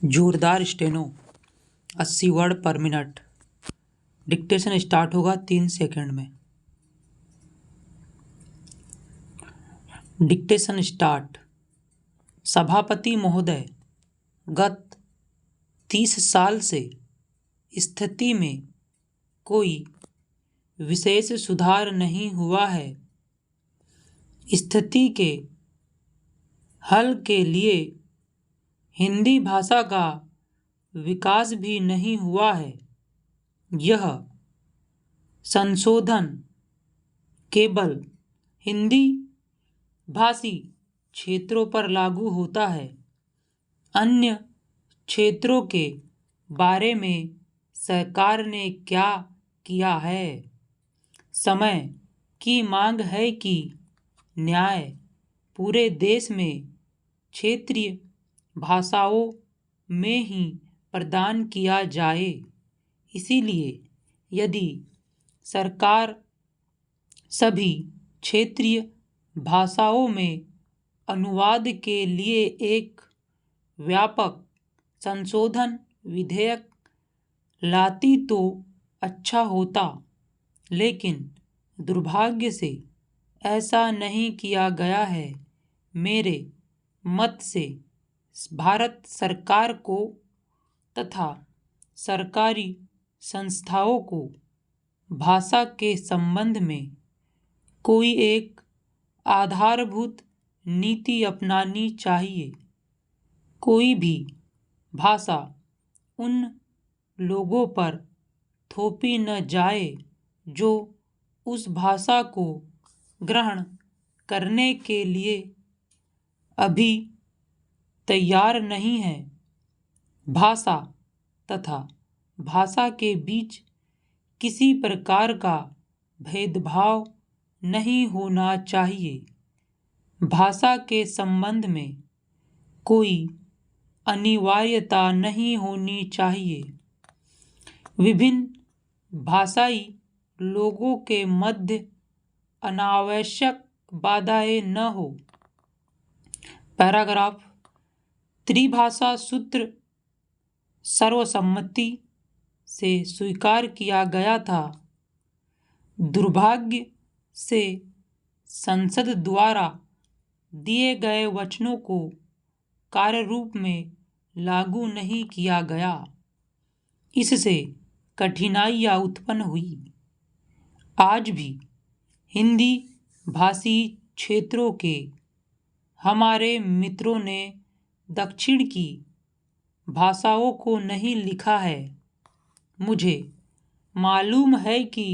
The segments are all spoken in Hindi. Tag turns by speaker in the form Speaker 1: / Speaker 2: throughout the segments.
Speaker 1: जोरदार स्टेनो 80 वर्ड पर मिनट। डिक्टेशन स्टार्ट होगा 3 सेकंड में। Dictation start. सभापति महोदय, गत 30 साल से स्थिति में कोई विशेष सुधार नहीं हुआ है। स्थिति के हल के लिए हिंदी भाषा का विकास भी नहीं हुआ है। यह संशोधन केवल हिंदी भाषी क्षेत्रों पर लागू होता है। अन्य क्षेत्रों के बारे में सरकार ने क्या किया है? समय की मांग है कि न्याय पूरे देश में क्षेत्रीय भाषाओं में ही प्रदान किया जाए। इसीलिए यदि सरकार सभी क्षेत्रीय भाषाओं में अनुवाद के लिए एक व्यापक संशोधन विधेयक लाती तो अच्छा होता, लेकिन दुर्भाग्य से ऐसा नहीं किया गया है। मेरे मत से भारत सरकार को तथा सरकारी संस्थाओं को भाषा के संबंध में कोई एक आधारभूत नीति अपनानी चाहिए। कोई भी भाषा उन लोगों पर थोपी न जाए जो उस भाषा को ग्रहण करने के लिए अभी तैयार नहीं है। भाषा तथा भाषा के बीच किसी प्रकार का भेदभाव नहीं होना चाहिए। भाषा के संबंध में कोई अनिवार्यता नहीं होनी चाहिए। विभिन्न भाषाई लोगों के मध्य अनावश्यक बाधाएं न हो। पैराग्राफ। त्रिभाषा सूत्र सर्वसम्मति से स्वीकार किया गया था। दुर्भाग्य से संसद द्वारा दिए गए वचनों को कार्य रूप में लागू नहीं किया गया। इससे कठिनाइयां उत्पन्न हुई। आज भी हिंदी भाषी क्षेत्रों के हमारे मित्रों ने दक्षिण की भाषाओं को नहीं लिखा है। मुझे मालूम है कि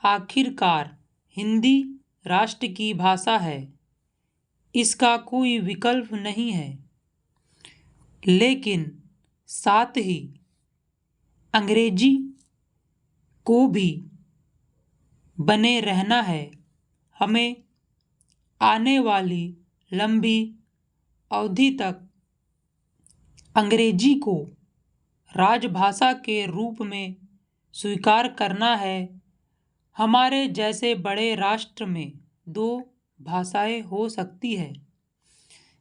Speaker 1: आखिरकार हिंदी राष्ट्र की भाषा है, इसका कोई विकल्प नहीं है, लेकिन साथ ही अंग्रेजी को भी बने रहना है। हमें आने वाली लंबी अवधि तक अंग्रेजी को राजभाषा के रूप में स्वीकार करना है। हमारे जैसे बड़े राष्ट्र में 2 भाषाएं हो सकती है।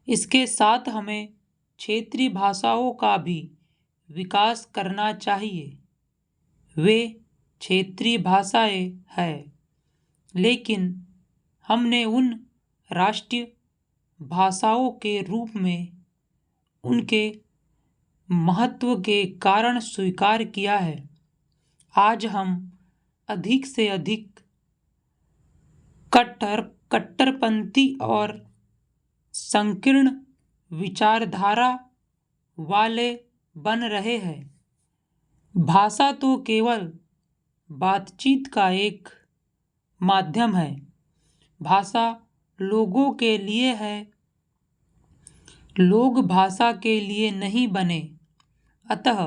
Speaker 1: इसके साथ हमें क्षेत्रीय भाषाओं का भी विकास करना चाहिए। वे क्षेत्रीय भाषाएं हैं, लेकिन हमने उन राष्ट्रीय भाषाओं के रूप में उनके महत्व के कारण स्वीकार किया है। आज हम अधिक से अधिक कट्टरपंथी और संकीर्ण विचारधारा वाले बन रहे हैं। भाषा तो केवल बातचीत का एक माध्यम है। भाषा लोगों के लिए है, लोग भाषा के लिए नहीं बने। अतः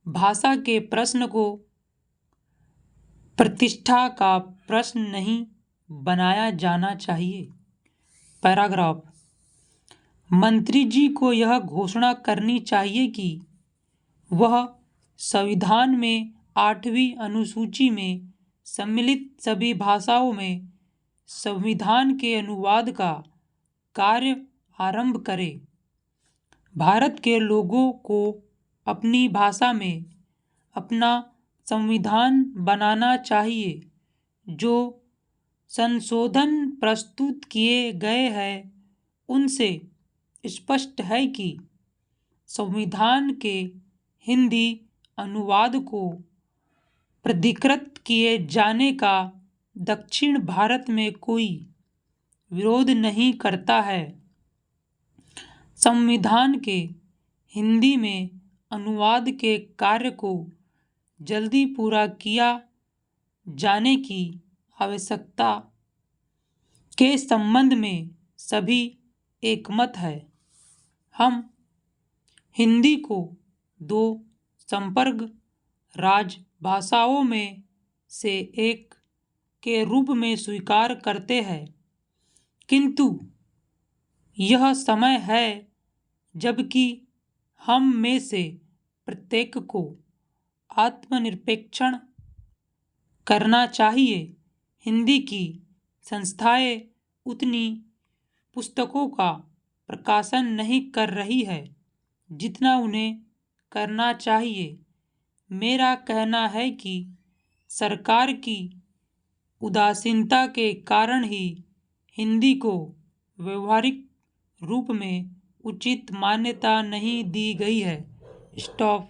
Speaker 1: भाषा के प्रश्न को प्रतिष्ठा का प्रश्न नहीं बनाया जाना चाहिए। पैराग्राफ। मंत्री जी को यह घोषणा करनी चाहिए कि वह संविधान में 8वीं अनुसूची में सम्मिलित सभी भाषाओं में संविधान के अनुवाद का कार्य आरंभ करे। भारत के लोगों को अपनी भाषा में अपना संविधान बनाना चाहिए। जो संशोधन प्रस्तुत किए गए हैं उनसे स्पष्ट है कि संविधान के हिंदी अनुवाद को प्राधिकृत किए जाने का दक्षिण भारत में कोई विरोध नहीं करता है। संविधान के हिंदी में अनुवाद के कार्य को जल्दी पूरा किया जाने की आवश्यकता के संबंध में सभी एकमत है। हम हिंदी को 2 संपर्क राजभाषाओं में से एक के रूप में स्वीकार करते हैं, किंतु यह समय है जबकि हम में से प्रत्येक को आत्मनिरीक्षण करना चाहिए। हिंदी की संस्थाएं उतनी पुस्तकों का प्रकाशन नहीं कर रही है जितना उन्हें करना चाहिए। मेरा कहना है कि सरकार की उदासीनता के कारण ही हिंदी को व्यवहारिक रूप में उचित मान्यता नहीं दी गई है। स्टॉप।